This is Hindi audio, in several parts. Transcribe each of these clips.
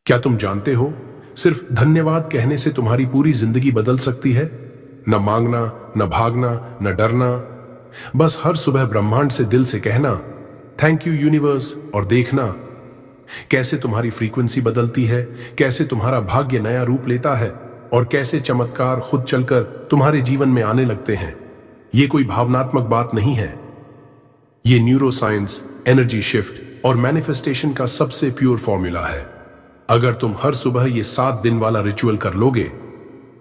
क्या तुम जानते हो, सिर्फ धन्यवाद कहने से तुम्हारी पूरी जिंदगी बदल सकती है। न मांगना, न भागना, न डरना, बस हर सुबह ब्रह्मांड से दिल से कहना थैंक यू यूनिवर्स, और देखना कैसे तुम्हारी फ्रीक्वेंसी बदलती है, कैसे तुम्हारा भाग्य नया रूप लेता है और कैसे चमत्कार खुद चलकर तुम्हारे जीवन में आने लगते हैं। ये कोई भावनात्मक बात नहीं है, ये न्यूरो साइंस, एनर्जी शिफ्ट और मैनिफेस्टेशन का सबसे प्योर फॉर्मूला है। अगर तुम हर सुबह ये 7 दिन वाला रिचुअल कर लोगे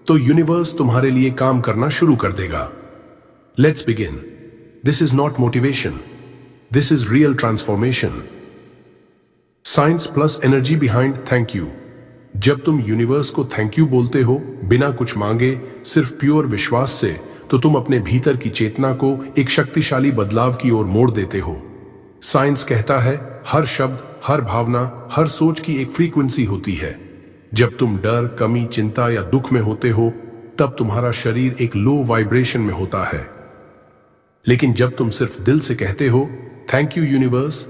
तो यूनिवर्स तुम्हारे लिए काम करना शुरू कर देगा। Let's begin. This is not motivation, this is real transformation. Science plus energy behind thank you. जब तुम यूनिवर्स को थैंक यू बोलते हो बिना कुछ मांगे, सिर्फ प्योर विश्वास से, तो तुम अपने भीतर की चेतना को एक शक्तिशाली बदलाव की ओर मोड़ देते हो। साइंस कहता है हर शब्द, हर भावना, हर सोच की एक फ्रीक्वेंसी होती है। जब तुम डर, कमी, चिंता या दुख में होते हो तब तुम्हारा शरीर एक लो वाइब्रेशन में होता है। लेकिन जब तुम सिर्फ दिल से कहते हो थैंक यू यूनिवर्स,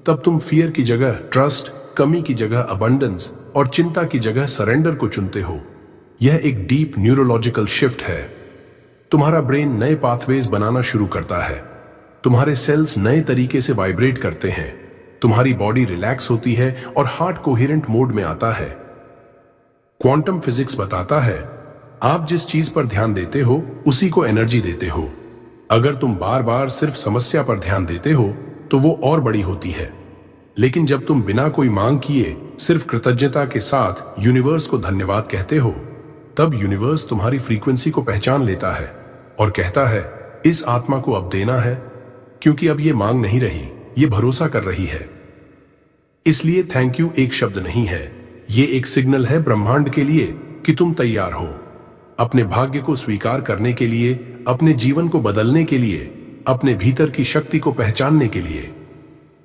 तब तुम फियर की जगह ट्रस्ट, कमी की जगह अबंडेंस और चिंता की जगह सरेंडर को चुनते हो। यह एक डीप न्यूरोलॉजिकल शिफ्ट है। तुम्हारा ब्रेन नए पाथवेज बनाना शुरू करता है, तुम्हारे सेल्स नए तरीके से वाइब्रेट करते हैं, तुम्हारी बॉडी रिलैक्स होती है और हार्ट कोहेरेंट मोड में आता है। क्वांटम फिजिक्स बताता है आप जिस चीज पर ध्यान देते हो उसी को एनर्जी देते हो। अगर तुम बार बार सिर्फ समस्या पर ध्यान देते हो तो वो और बड़ी होती है, लेकिन जब तुम बिना कोई मांग किए सिर्फ कृतज्ञता के साथ यूनिवर्स को धन्यवाद कहते हो, तब यूनिवर्स तुम्हारी फ्रीक्वेंसी को पहचान लेता है और कहता है इस आत्मा को अब देना है, क्योंकि अब ये मांग नहीं रही, ये भरोसा कर रही है। इसलिए थैंक यू एक शब्द नहीं है, ये एक सिग्नल है ब्रह्मांड के लिए कि तुम तैयार हो अपने भाग्य को स्वीकार करने के लिए, अपने जीवन को बदलने के लिए, अपने भीतर की शक्ति को पहचानने के लिए।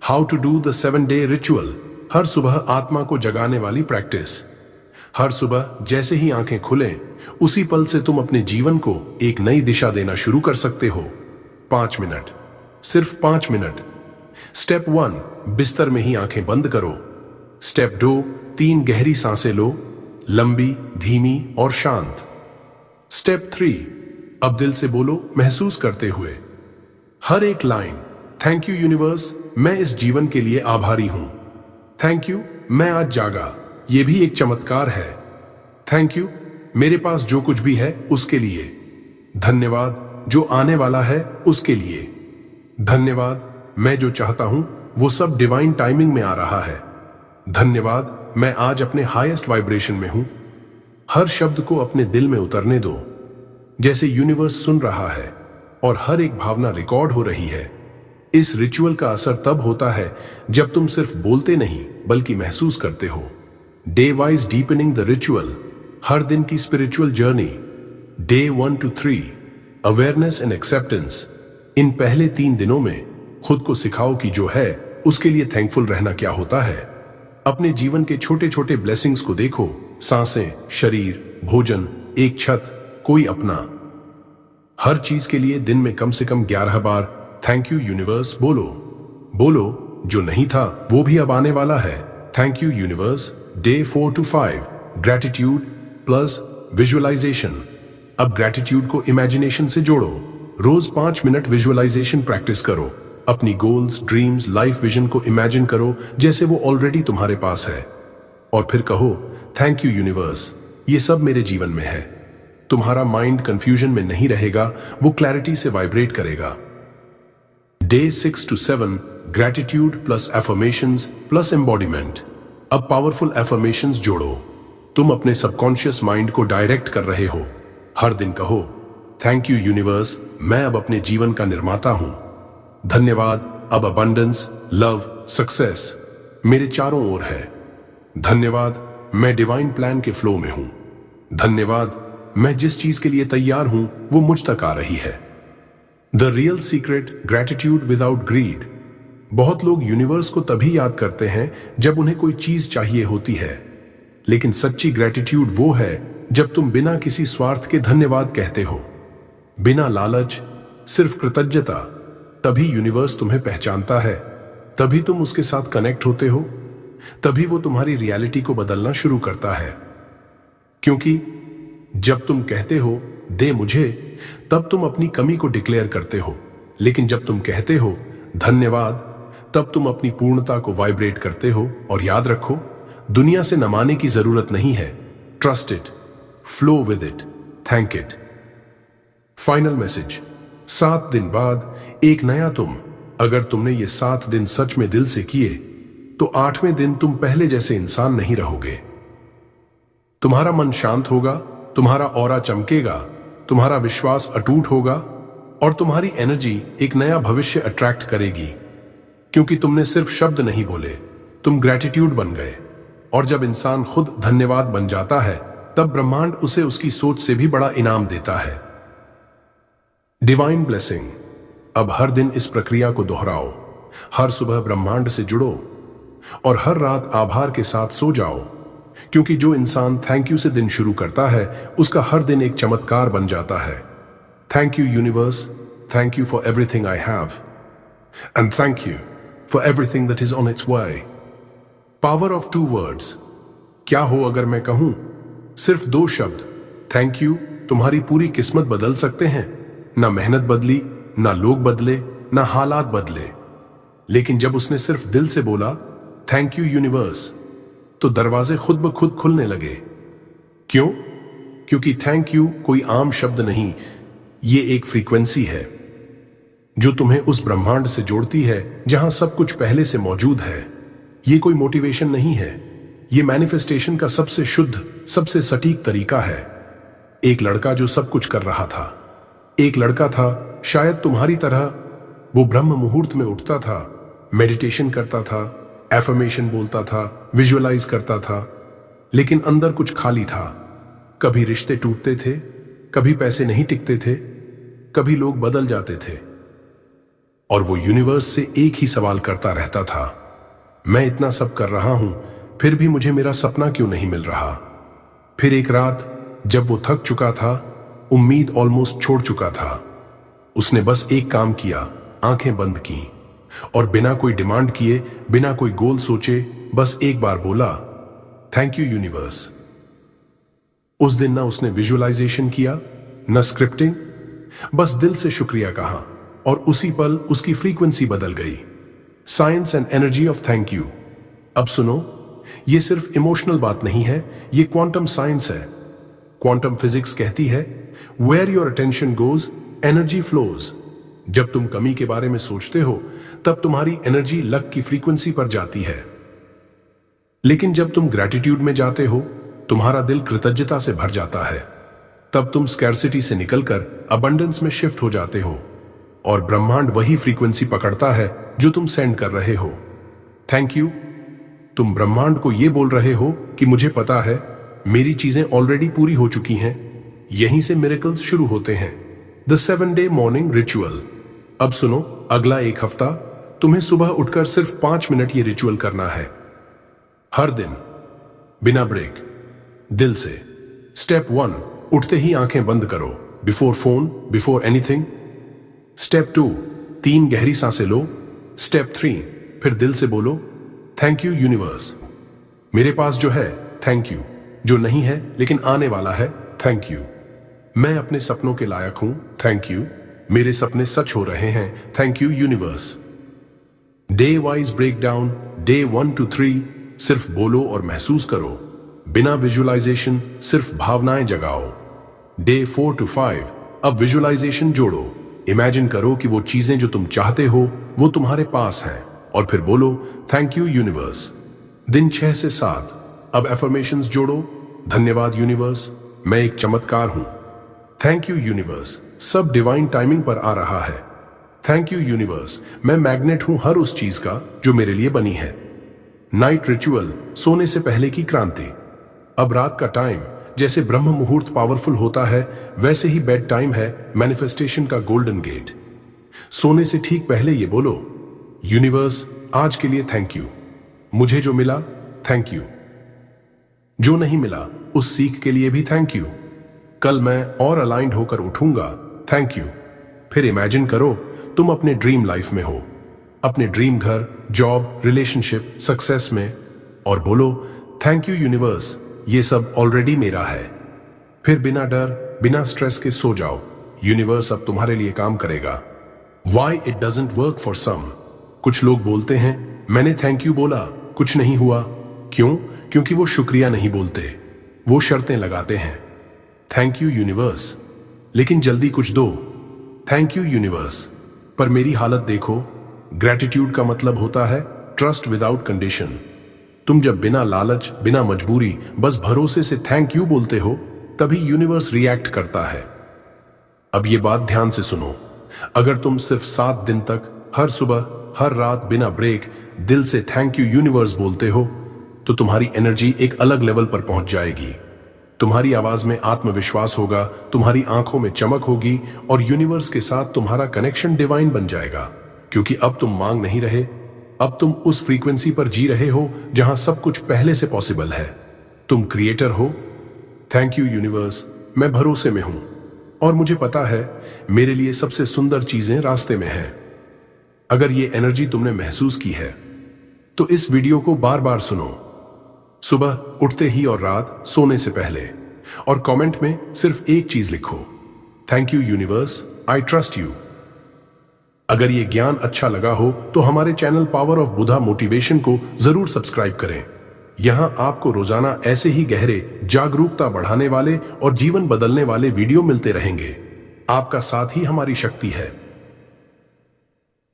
How to do the 7-day ritual. हर सुबह आत्मा को जगाने वाली प्रैक्टिस। हर सुबह जैसे ही आंखें खुलें, उसी पल से तुम अपने जीवन को एक नई दिशा देना शुरू कर सकते हो। 5 मिनट, सिर्फ 5 मिनट। स्टेप 1, बिस्तर में ही आंखें बंद करो। स्टेप 2, 3 गहरी सांसें लो, लंबी, धीमी और शांत। स्टेप 3, अब दिल से बोलो महसूस करते हुए हर एक लाइन, थैंक यू यूनिवर्स, मैं इस जीवन के लिए आभारी हूं। थैंक यू, मैं आज जागा, ये भी एक चमत्कार है। थैंक यू, मेरे पास जो कुछ भी है उसके लिए। धन्यवाद, जो आने वाला है उसके लिए। धन्यवाद, मैं जो चाहता हूं वो सब डिवाइन टाइमिंग में आ रहा है। धन्यवाद, मैं आज अपने हाईएस्ट वाइब्रेशन में हूं। हर शब्द को अपने दिल में उतरने दो, जैसे यूनिवर्स सुन रहा है और हर एक भावना रिकॉर्ड हो रही है। इस रिचुअल का असर तब होता है जब तुम सिर्फ बोलते नहीं बल्कि महसूस करते हो। Day wise deepening the ritual. हर दिन की spiritual journey. Day 1 to 3, awareness and acceptance. इन पहले 3 दिनों में खुद को सिखाओ कि जो है उसके लिए थैंकफुल रहना क्या होता है। अपने जीवन के छोटे छोटे ब्लेसिंग्स को देखो, सांसें, शरीर, भोजन, एक छत, कोई अपना। हर चीज के लिए दिन में कम से कम 11 बार थैंक यू यूनिवर्स बोलो। बोलो, जो नहीं था वो भी अब आने वाला है। Thank you universe. Day 4 to 5, gratitude plus visualisation. अब ग्रैटिट्यूड को इमेजिनेशन से जोड़ो। रोज 5 मिनट विजुअलाइजेशन प्रैक्टिस करो। अपनी गोल्स, ड्रीम्स, लाइफ विजन को इमेजिन करो जैसे वो ऑलरेडी तुम्हारे पास है, और फिर कहो थैंक यू यूनिवर्स, ये सब मेरे जीवन में है। तुम्हारा माइंड कंफ्यूजन में नहीं रहेगा, वो क्लैरिटी से वाइब्रेट करेगा। Day 6 to 7, gratitude plus affirmations plus embodiment. अब पावरफुल एफर्मेशंस जोड़ो। तुम अपने सबकॉन्शियस माइंड को डायरेक्ट कर रहे हो। हर दिन कहो थैंक यू यूनिवर्स, मैं अब अपने जीवन का निर्माता हूं। धन्यवाद, अब अबंडेंस, लव, सक्सेस मेरे चारों ओर है। धन्यवाद, मैं डिवाइन प्लान के फ्लो में हूं। धन्यवाद, मैं जिस चीज के लिए तैयार हूं वो मुझ तक आ रही है। The real secret, gratitude without greed. बहुत लोग यूनिवर्स को तभी याद करते हैं जब उन्हें कोई चीज चाहिए होती है, लेकिन सच्ची ग्रैटिट्यूड वो है जब तुम बिना किसी स्वार्थ के धन्यवाद कहते हो, बिना लालच, सिर्फ कृतज्ञता। तभी यूनिवर्स तुम्हें पहचानता है, तभी तुम उसके साथ कनेक्ट होते हो। तभी वो तुम्हारी रियलिटी को बदलना शुरू करता है। क्योंकि जब तुम कहते हो दे मुझे, तब तुम अपनी कमी को डिक्लेयर करते हो, लेकिन जब तुम कहते हो धन्यवाद, तब तुम अपनी पूर्णता को वाइब्रेट करते हो। और याद रखो, दुनिया से नमाने की जरूरत नहीं है। Trust it, flow with it, thank it. Final message, 7 दिन बाद एक नया तुम। अगर तुमने ये 7 दिन सच में दिल से किए, तो 8वें दिन तुम पहले जैसे इंसान नहीं रहोगे। तुम्हारा मन शांत होगा, तुम्हारा ऑरा चमकेगा, तुम्हारा विश्वास अटूट होगा और तुम्हारी एनर्जी एक नया भविष्य अट्रैक्ट करेगी। क्योंकि तुमने सिर्फ शब्द नहीं बोले, तुम ग्रैटिट्यूड बन गए। और जब इंसान खुद धन्यवाद बन जाता है, तब ब्रह्मांड उसे उसकी सोच से भी बड़ा इनाम देता है। Divine blessing. अब हर दिन इस प्रक्रिया को दोहराओ। हर सुबह ब्रह्मांड से जुड़ो और हर रात आभार के साथ सो जाओ। क्योंकि जो इंसान थैंक यू से दिन शुरू करता है, उसका हर दिन एक चमत्कार बन जाता है। Thank you universe, thank you for everything I have, and thank you for everything that is on it's way. Power of 2 words. क्या हो अगर मैं कहूं सिर्फ 2 शब्द, थैंक यू, तुम्हारी पूरी किस्मत बदल सकते हैं। ना मेहनत बदली, ना लोग बदले, ना हालात बदले, लेकिन जब उसने सिर्फ दिल से बोला थैंक यू यूनिवर्स, तो दरवाजे खुद ब खुद खुलने लगे। क्यों? क्योंकि थैंक यू कोई आम शब्द नहीं, ये एक फ्रीक्वेंसी है जो तुम्हें उस ब्रह्मांड से जोड़ती है जहां सब कुछ पहले से मौजूद है। ये कोई मोटिवेशन नहीं है, ये मैनिफेस्टेशन का सबसे शुद्ध, सबसे सटीक तरीका है। एक लड़का जो सब कुछ कर रहा था, एक लड़का था शायद तुम्हारी तरह, वो ब्रह्म मुहूर्त में उठता था, मेडिटेशन करता था, एफर्मेशन बोलता था, विजुअलाइज करता था, लेकिन अंदर कुछ खाली था। कभी रिश्ते टूटते थे, कभी पैसे नहीं टिकते थे, कभी लोग बदल जाते थे, और वो यूनिवर्स से एक ही सवाल करता रहता था, मैं इतना सब कर रहा हूं, फिर भी मुझे मेरा सपना क्यों नहीं मिल रहा। फिर एक रात जब वो थक चुका था, उम्मीद ऑलमोस्ट छोड़ चुका था, उसने बस एक काम किया, आंखें बंद की और बिना कोई डिमांड किए, बिना कोई गोल सोचे, बस एक बार बोला थैंक यू यूनिवर्स। उस दिन ना उसने विजुअलाइजेशन किया, न स्क्रिप्टिंग, बस दिल से शुक्रिया कहा और उसी पल उसकी फ्रीक्वेंसी बदल गई। Science and energy of thank you. अब सुनो, ये सिर्फ इमोशनल बात नहीं है, ये क्वांटम साइंस है। क्वांटम फिजिक्स कहती है where your attention goes energy flows. जब तुम कमी के बारे में सोचते हो, तब तुम्हारी एनर्जी लक की फ्रीक्वेंसी पर जाती है, लेकिन जब तुम ग्रैटिट्यूड में जाते हो, तुम्हारा दिल कृतज्ञता से भर जाता है, तब तुम स्कैर्सिटी से निकलकर अबंडेंस में शिफ्ट हो जाते हो और ब्रह्मांड वही फ्रीक्वेंसी पकड़ता है जो तुम सेंड कर रहे हो। Thank you. तुम ब्रह्मांड को यह बोल रहे हो कि मुझे पता है मेरी चीजें ऑलरेडी पूरी हो चुकी हैं। यहीं से मिरेकल्स शुरू होते हैं। The 7-day morning ritual. अब सुनो, अगला 1 हफ्ता तुम्हें सुबह उठकर सिर्फ 5 मिनट ये रिचुअल करना है। हर दिन बिना ब्रेक, दिल से। स्टेप 1, उठते ही आंखें बंद करो, before phone, before anything. Step 2, 3 गहरी सांसें लो। स्टेप 3, फिर दिल से बोलो थैंक यू यूनिवर्स। मेरे पास जो है थैंक यू, जो नहीं है लेकिन आने वाला है थैंक यू। मैं अपने सपनों के लायक हूं थैंक यू। मेरे सपने सच हो रहे हैं thank you universe. Day wise breakdown. Day 1 to 3 सिर्फ बोलो और महसूस करो, बिना विजुअलाइजेशन, सिर्फ भावनाएं जगाओ। डे 4 to 5 अब विजुअलाइजेशन जोड़ो। इमेजिन करो कि वो चीजें जो तुम चाहते हो वो तुम्हारे पास हैं और फिर बोलो थैंक यू यूनिवर्स। दिन 6 से 7 अब एफर्मेशंस जोड़ो। धन्यवाद यूनिवर्स, मैं एक चमत्कार हूं। थैंक यू यूनिवर्स, सब डिवाइन टाइमिंग पर आ रहा है। थैंक यू यूनिवर्स, मैं मैग्नेट हूं हर उस चीज का जो मेरे लिए बनी है। नाइट रिचुअल, सोने से पहले की क्रांति। अब रात का टाइम जैसे ब्रह्म मुहूर्त पावरफुल होता है, वैसे ही बेड टाइम है मैनिफेस्टेशन का गोल्डन गेट। सोने से ठीक पहले ये बोलो यूनिवर्स, आज के लिए थैंक यू। मुझे जो मिला थैंक यू, जो नहीं मिला उस सीख के लिए भी थैंक यू। कल मैं और अलाइंड होकर उठूंगा थैंक यू। फिर इमेजिन करो तुम अपने ड्रीम लाइफ में हो, अपने ड्रीम घर, जॉब, रिलेशनशिप, सक्सेस में। और बोलो थैंक यू यूनिवर्स, ये सब ऑलरेडी मेरा है। फिर बिना डर बिना स्ट्रेस के सो जाओ, यूनिवर्स अब तुम्हारे लिए काम करेगा। Why it doesn't work for some. कुछ लोग बोलते हैं मैंने थैंक यू बोला, कुछ नहीं हुआ। क्यों? क्योंकि वो शुक्रिया नहीं बोलते, वो शर्तें लगाते हैं। थैंक यू यूनिवर्स, लेकिन जल्दी कुछ दो। थैंक यू यूनिवर्स, पर मेरी हालत देखो। ग्रैटिट्यूड का मतलब होता है ट्रस्ट विदाउट कंडीशन। तुम जब बिना लालच बिना मजबूरी बस भरोसे से थैंक यू बोलते हो, तभी यूनिवर्स रिएक्ट करता है। अब ये बात ध्यान से सुनो, अगर तुम सिर्फ 7 दिन तक हर सुबह हर रात बिना ब्रेक दिल से थैंक यू यूनिवर्स बोलते हो, तो तुम्हारी एनर्जी एक अलग लेवल पर पहुंच जाएगी। तुम्हारी आवाज में आत्मविश्वास होगा, तुम्हारी आंखों में चमक होगी और यूनिवर्स के साथ तुम्हारा कनेक्शन डिवाइन बन जाएगा। क्योंकि अब तुम मांग नहीं रहे, अब तुम उस फ्रीक्वेंसी पर जी रहे हो जहां सब कुछ पहले से पॉसिबल है। तुम क्रिएटर हो। थैंक यू यूनिवर्स, मैं भरोसे में हूं और मुझे पता है मेरे लिए सबसे सुंदर चीजें रास्ते में हैं। अगर ये एनर्जी तुमने महसूस की है तो इस वीडियो को बार बार सुनो, सुबह उठते ही और रात सोने से पहले, और कमेंट में सिर्फ एक चीज लिखो, thank you universe, I trust you. अगर ये ज्ञान अच्छा लगा हो तो हमारे channel Power of Buddha Motivation को जरूर सब्सक्राइब करें। यहां आपको रोजाना ऐसे ही गहरे, जागरूकता बढ़ाने वाले और जीवन बदलने वाले वीडियो मिलते रहेंगे। आपका साथ ही हमारी शक्ति है।